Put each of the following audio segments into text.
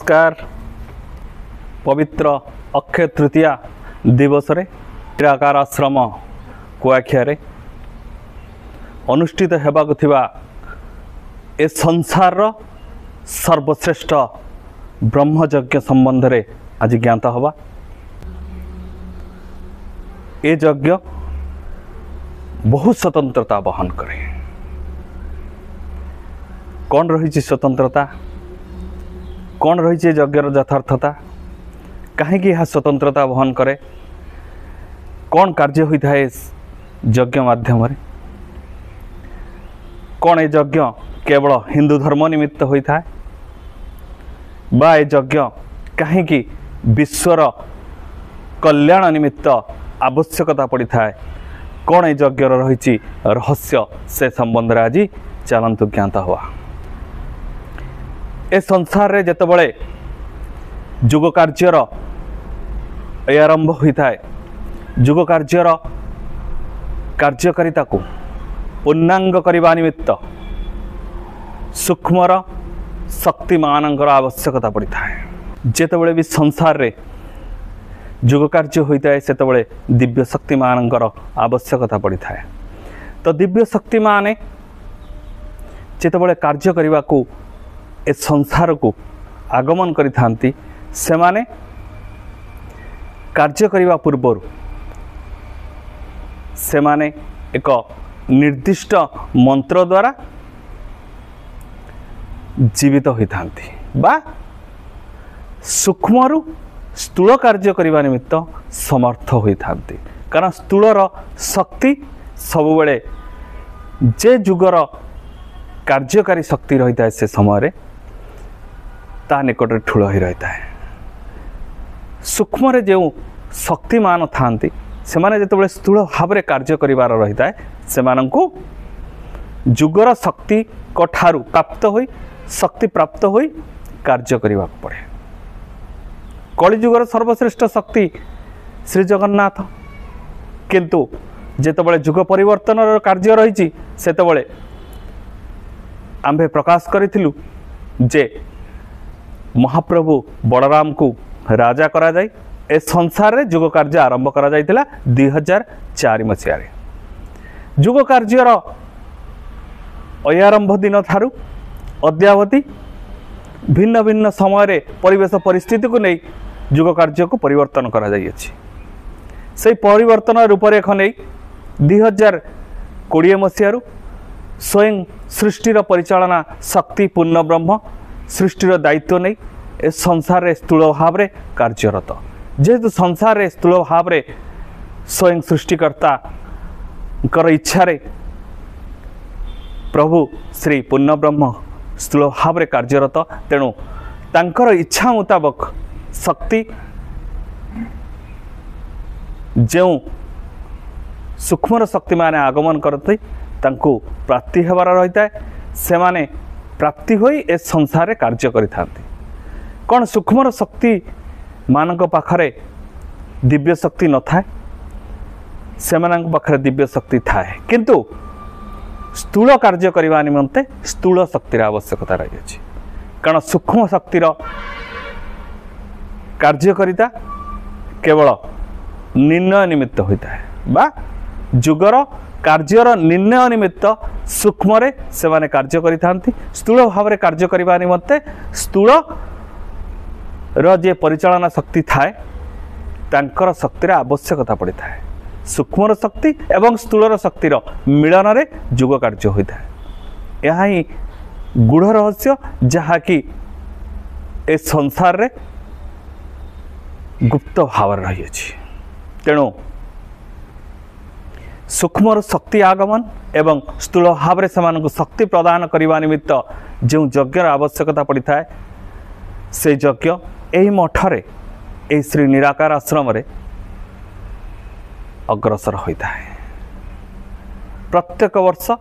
नमस्कार। पवित्र अक्षय तृतीया दिवस रे निराकार आश्रम कुआखिया रे अनुष्ठित हेबाक थिबा ए संसार रो सर्वश्रेष्ठ ब्रह्मयज्ञ संबंध रे आज ज्ञात हवा। ए यज्ञ बहुत स्वतंत्रता बहन करे। कौन रही स्वतंत्रता, कौन रही यज्ञर यथार्थता, कहीं यह स्वतंत्रता बहन करे, कौन कार्य होता है यज्ञ माध्यम रे, कौन ये यज्ञ केवल हिंदू धर्म निमित्त होता है बा ये यज्ञ कहीं विश्वर कल्याण निमित्त आवश्यकता पड़ी था, कौन ये यज्ञर रही रहस्य से संबंध में आज चलतु ज्ञात हुआ। ए संसार रे जेतबळे जुग कार्यर आरंभ होता है, जुग कार्यर कार्यकारिता को पूर्णांग करने निमित्त सूक्ष्मर शक्तिमानंकर आवश्यकता पड़ी था। जेतबळे भी संसार रे जुग कार्य होता है सेतबळे दिव्य शक्तिमानंकर आवश्यकता पड़ी था। तो दिव्य शक्ति माने जेतबळे कार्य करने को ए संसार को आगमन करि थांती, से माने कार्य करने पूर्व से माने एक निर्दिष्ट मंत्र द्वारा जीवित होता बा सूक्ष्म स्थूल कार्य करने निमित्त समर्थ होता। कारण स्थूलर शक्ति सबुबले जे जुगर कार्यकारी शक्ति रही है से समय ता निकट ठूल ही रहता है। सूक्ष्म जो शक्तिमान था से माने जिते स्थूल भाव में कार्य करिवार रहता है, से मानंकु जुगर शक्ति को ठारू प्राप्त होई शक्ति प्राप्त होई कार्य करने पड़े। कलिजुगर सर्वश्रेष्ठ शक्ति श्री जगन्नाथ, किंतु जेतबळे जुग परिवर्तन कार्य रही सेतबळे आम्भे प्रकाश करिथिलु जे महाप्रभु बलराम को राजा करा जाय ए संसार रे जुग कार्य आरंभ करा जायतिला 2004 मसीह रे। जुग कार्यर आरंभ दिन थारु अद्यावधि भिन्न भिन्न समय रे परिवेश परिस्थिति को नहीं जुग कार्य को परिवर्तन करा जाय अछि। से परिवर्तन रूपरेख नहीं 2020 मसीह स्वयं सृष्टिर परिचालना शक्ति पूर्ण ब्रह्म सृष्टिर दायित्व नहीं ए संसार रे स्थूल भाव रे कार्यरत। जेहेतु संसार रे स्थूल भाव रे स्वयं सृष्टिकर्ता कर इच्छा रे प्रभु श्री पूर्ण ब्रह्म स्थूल भाव रे कार्यरत, तेणु तांकर इच्छा मुताबक शक्ति जो सूक्ष्म शक्ति माने आगमन करते तांको प्राप्ति हेबार रहता है, से माने प्राप्ति होई ए संसार रे कार्य करिथांती। कौन सूक्ष्म शक्ति मानक पाखरे दिव्य शक्ति न थाए, से मानक पाखरे दिव्य शक्ति थाए, किंतु स्थूल कार्य करने निमंते स्थूल शक्तिर आवश्यकता रही अछि। कारण सूक्ष्म शक्तिर कार्यकारिता केवल निर्णय निमित्त होता है बा जुगर कार्यर निर्णय निमित्त सूक्ष्म रे से माने कार्य करिथांती। स्थूल भाव रे कार्य करबा निमंते स्थूल रो जे परिचालना शक्ति थाए तांकर शक्तिर आवश्यकता पड़ी था। सूक्ष्म शक्ति एवं स्थूल शक्तिर मिलन रे जुग कार्य होता है। यह ही गूढ़ रहस्य जहाँ कि ए संसार रे गुप्त भाव रही अछि। तेणु सूक्ष्म शक्ति आगमन एवं स्थूल भाव से शक्ति प्रदान करने निमित्त जो यज्ञर आवश्यकता पड़ी था, से यज्ञ यही मठरे यही श्री निराकार आश्रम रे अग्रसर होता है। प्रत्येक वर्ष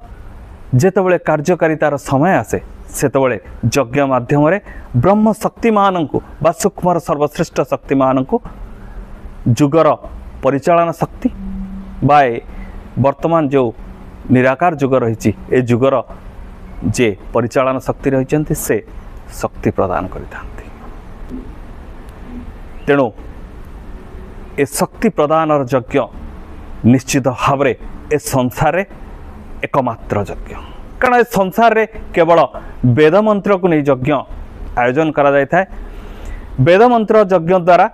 जेतबळे कार्यकारितार समय आसे सेतबळे यज्ञ माध्यम रे ब्रह्म शक्तिमान को बा सूक्ष्म सर्वश्रेष्ठ शक्तिमान को जुगर परिचालन शक्ति बा वर्तमान जो निराकार जुग रही ए जुगर जे परिचालन शक्ति रही से शक्ति प्रदान करते। तेणु ए शक्ति प्रदान यज्ञ निश्चित भाव में ए संसार एकमात्र यज्ञ कारण ए संसार रे केवल वेद मंत्र को नहीं यज्ञ आयोजन करा जाय थाए। वेद मंत्र यज्ञ द्वारा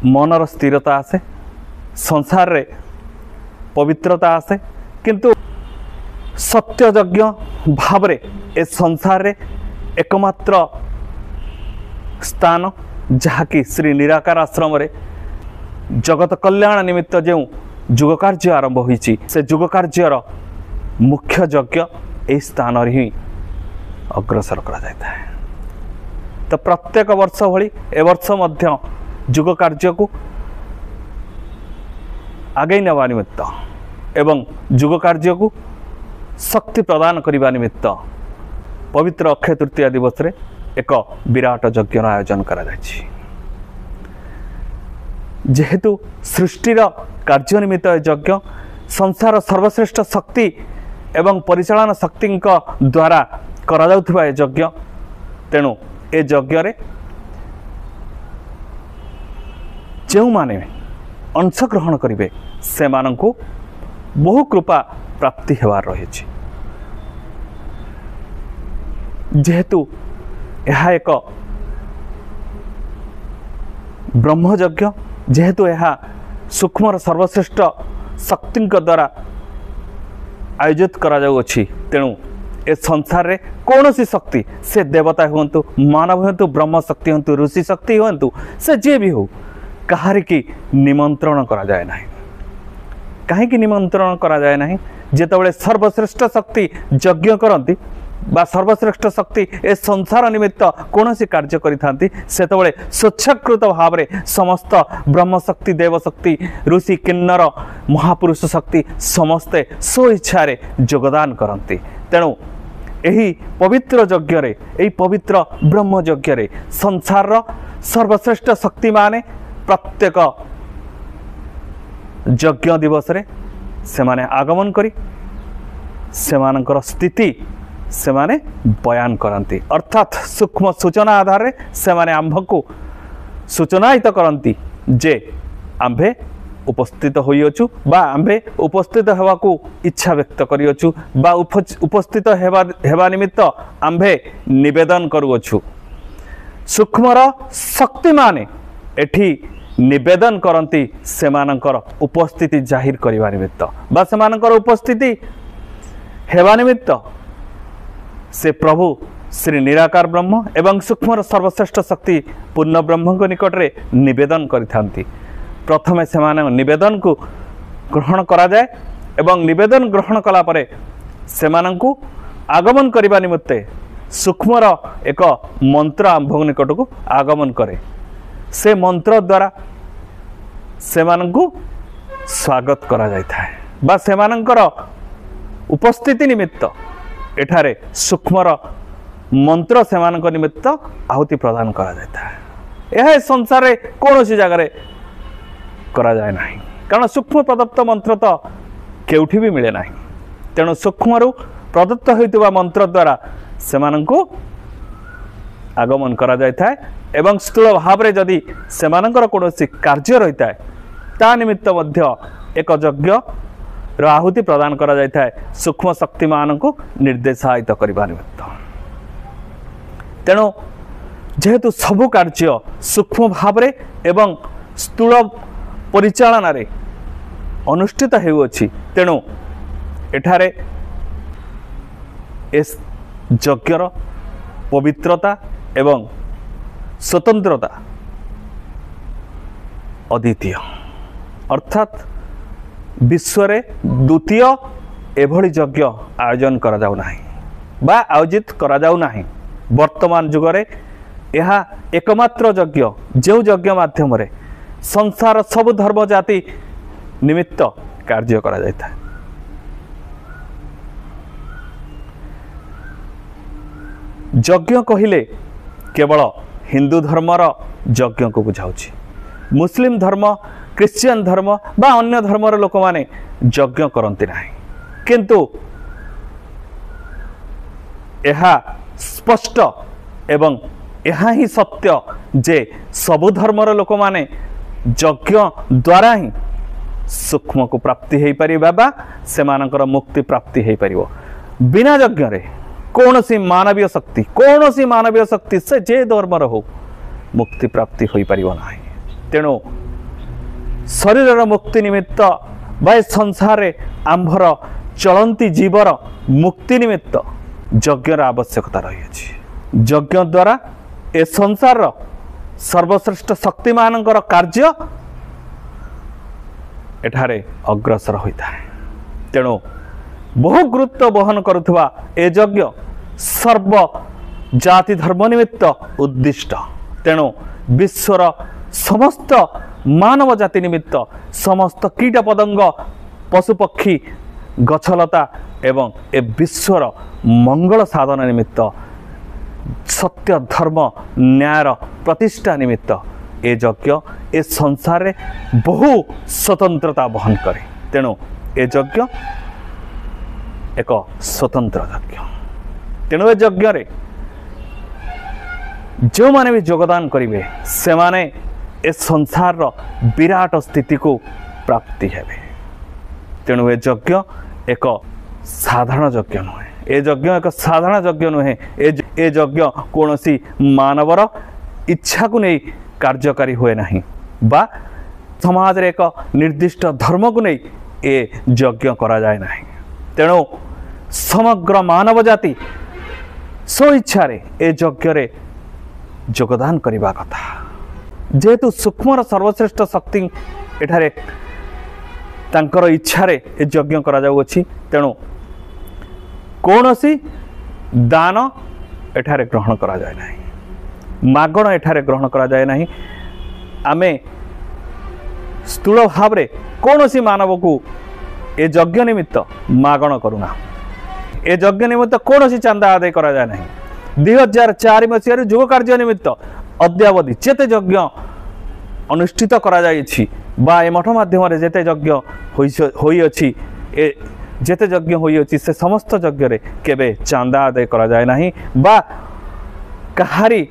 मनर स्थिरता आसे, संसार रे पवित्रता आसे, किंतु सत्य यज्ञ भाव रे ए संसार रे एकमात्र स्थान जहाँकि श्री निराकार आश्रम रे जगत कल्याण निमित्त जो जुग कार्य आरंभ होईची से जुग कार्यर मुख्य यज्ञ ए स्थान ही अग्रसर करा जाता है। तो प्रत्येक वर्ष भली ए वर्ष मध्य जुग कार्य को आगे नेवा निमित्त एवं जुग कार्य को शक्ति प्रदान करने निमित्त पवित्र अक्षय तृतीया दिवस रे एक विराट यज्ञ आयोजन करा जायछि। जेहेतु सृष्टिर कार्य निमित्त यज्ञ संसार सर्वश्रेष्ठ शक्ति एवं परिचालन शक्ति द्वारा करा जाउथबा यज्ञ, तेणु ए यज्ञ रे जो माने अंशग्रहण करिवे से मानंकु बहु कृपा प्राप्ति हेबार रहिछि। जेहेतु यह एक ब्रह्म यज्ञ, जेहेतु यह सूक्ष्म सर्वश्रेष्ठ शक्ति द्वारा आयोजित करा जाउछि, तेणु ए संसार रे कौनसी शक्ति से देवता हुंतु, मानव हुंतु, ब्रह्म शक्ति हुंतु, ऋषि शक्ति हुंतु, से जे भी हो कहारी की निमंत्रण करा जाए नहीं। कहीं निमंत्रण करा जाए नहीं जेतबेले सर्वश्रेष्ठ शक्ति यज्ञ करती बा सर्वश्रेष्ठ शक्ति ए संसार निमित्त कौन सी कार्य करिथांती सेतबेले स्वच्छकृत भाव में समस्त ब्रह्म शक्ति, देव शक्ति, ऋषि, किन्नर, महापुरुष शक्ति समस्ते स्व इच्छा योगदान करती। तेणु यही पवित्र यज्ञ रे, यही पवित्र ब्रह्म यज्ञ रे संसार सर्वश्रेष्ठ शक्ति माने प्रत्येक यज्ञ दिवस रे सेमाने आगमन करी सेमानकर स्थिति सेमाने बयान करती, अर्थात सूक्ष्म सूचना आधार रे सेमाने आंभ को सूचनायित करती जे आंभे उपस्थित होइअछु बा आंभे उपस्थित हेबा को इच्छा व्यक्त करिअछु बा उपस्थित हेबा निमित्त आंभे निवेदन करुअछु। सूक्ष्मर शक्ति माने एठी निवेदन करती सेमानकर उपस्थिति जाहिर करिवा निमित्त बा सेमानकर उपस्थिति हेबा निमित्त से प्रभु श्री निराकार ब्रह्म एवं सूक्ष्म सर्वश्रेष्ठ शक्ति पूर्ण ब्रह्म को निकट रे निवेदन करिथांती। प्रथमे सेमान निवेदन को ग्रहण करा जाए एवं निवेदन ग्रहण कला परे सेमानंकु आगमन करिबा निमित्ते सूक्ष्मर एक मंत्र आंभ निकट को आगमन करे। से मंत्र द्वारा सेमानंकु स्वागत करा जायथा बा सेमानंकर उपस्थिति निमित्त एठारे सूक्ष्मर मंत्र सेमानक निमित्त आहुति प्रदान करा जायथा। यह संसार रे कौन सी जगह करा जाए नहीं, कारण सूक्ष्म प्रदत्त मंत्र तो केउठी भी मिले नहीं। तेणु सूक्ष्म प्रदत्त होइतबा मंत्र द्वारा सेमानंकु आगमन करा जायथा एवं स्थूल भाव रे जदि सेमानंकर कौनसी कार्य रहिता है ता निमित्त मध्य एक यज्ञ आहुति प्रदान करा जायथा सूक्ष्म शक्ति मानक निर्देशायित करबा निमित्त। तेणु जेहेतु सबु कार्य सूक्ष्म भाव रे एवं स्थूल परिचालन रे अनुष्ठित हेउअछि, तेणु एठारे एस यज्ञर पवित्रता एवं स्वतंत्रता अद्वितीय, अर्थात विश्व रे द्वितीय एभली यज्ञ आयोजन करा जाउ नाही बा आयोजित करा जाउ नाही। वर्तमान जुग रे यह एकमात्र यज्ञ जो यज्ञ माध्यम रे संसार सब धर्म जाति निमित्त कार्य करा जायता। यज्ञ कहिले केवल हिंदू धर्मर यज्ञ को बुझाउछि। मुस्लिम धर्म, क्रिश्चियन धर्म बा अन्य धर्मर लोक माने यज्ञ करती नहीं, किंतु यह स्पष्ट एवं यह ही सत्य जे सबु धर्मर लोक माने यज्ञ द्वारा ही सूक्ष्म को प्राप्ति हो पार बा से मुक्ति प्राप्ति हो पार। बिना यज्ञ रे कौन सी मानवीय शक्ति से जे धर्मर हो मुक्ति प्राप्ति हो पार ना। तेणु शरीर मुक्ति निमित्त बा संसार आंभर चलती जीवर मुक्ति निमित्त यज्ञर आवश्यकता रही। यज्ञ द्वारा ए संसार सर्वश्रेष्ठ शक्ति मानकर कार्य एठारे अग्रसर होता है। तेणु बहु गुरुत्व बहन करुवा ए यज्ञ सर्व जाति धर्म निमित्त उद्दिष्ट। तेणु विश्वर समस्त मानव जाति निमित्त समस्त कीट पतंग पशुपक्षी गछलता एवं ए विश्वर मंगल साधन निमित्त सत्य धर्म न्यायर प्रतिष्ठा निमित्त ए यज्ञ ए संसार रे बहु स्वतंत्रता बहन करे। तेणु ए यज्ञ एक स्वतंत्र यज्ञ। तेणु ए यज्ञ रे जो माने भी योगदान करेंगे से माने ए संसार रो विराट स्थिति को प्राप्ति हेबे। तेणु ए यज्ञ एक साधारण यज्ञ नुहे। ए यज्ञ एक साधारण यज्ञ नुहे। ए यज्ञ कौनसी मानवर इच्छा को नहीं कार्यकारी हुए नहीं बा समाज रे एक निर्दिष्ट धर्म को नहीं ए यज्ञ करा जाए नहीं। तेणु समग्र मानव जाति स्व इच्छा रे ए यज्ञ रे योगदान करने कथा। जेहेतु सूक्ष्म सर्वश्रेष्ठ शक्ति एठारे तांकर इच्छा रे ए यज्ञ करा जाउछि। तेणु कौनसी दान एठारे ग्रहण करा जाए नहीं, मागण एठारे ग्रहण करा जाए नहीं। आमे स्थूल भाव रे कौनसी मानव को ए यज्ञ निमित्त मागण करूना। ए यज्ञ निमित्त कौनसी चांदा आदाय करा जाए नहीं। 2004 मसीह युग कार्य निमित्त अद्यावधि जेते यज्ञ अनुष्ठित करा जायछि बा ए मठ माध्यम रे जेते यज्ञ होई अछि ए जेते यज्ञ होई अछि से समस्त यज्ञ रे केबे चांदा आदाय करा जाए नहीं बा कहारी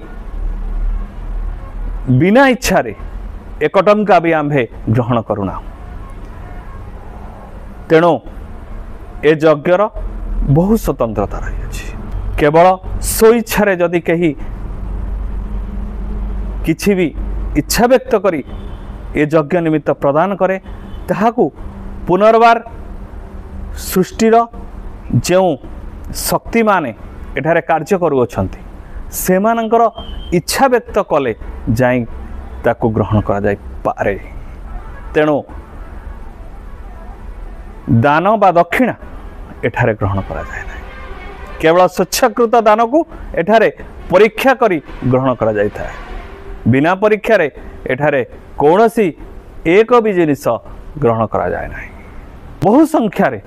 बिना इच्छा रे एक टंका भी आम्भे ग्रहण करूना। तेणु ए यज्ञर बहु स्वतंत्रता रही अछि। केवल स्व इच्छा रे जदि कही किछि भी इच्छा व्यक्त करी ए यज्ञ निमित्त प्रदान करे ताहाकू पुनर्बार सृष्टिर जो शक्ति माने एठारे कार्य करुअछंती सेमानंकर इच्छा व्यक्त कले जाई ताकू ग्रहण करा जाय पारे। तेणु दान बा दक्षिणा एठारे ग्रहण करा जाय नहीं। केवल स्वच्छकृत दान को एठारे परीक्षा करी ग्रहण करा जाय था। बिना परीक्षा रे एठारे कौनसी एक भी जिनिस ग्रहण करा जाए नहीं। बहु संख्या रे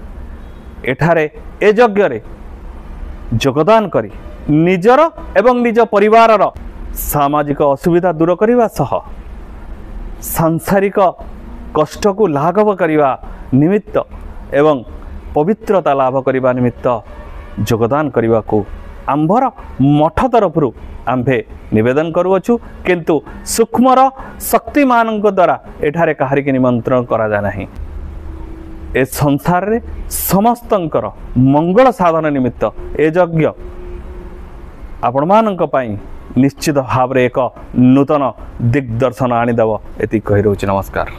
एठारे ए यज्ञ रे योगदान करी निजर एवं निज परिवारर सामाजिक असुविधा दूर करने सह सांसारिक कष्ट को लाघव करने निमित्त एवं पवित्रता लाभ करने निमित्त योगदान करने को आंभर मठ तरफ आंभे निवेदन करुअछु। किंतु सूक्ष्मर शक्ति मान द्वारा एठारे कहारी के निमंत्रण करा जाए नहीं। ए संसार रे समस्तंकर मंगल साधन निमित्त ए यज्ञ आपण मानक पई निश्चित भाव रे एक नूतन दिग्दर्शन आनीदेव एति कहि रहउछि। नमस्कार।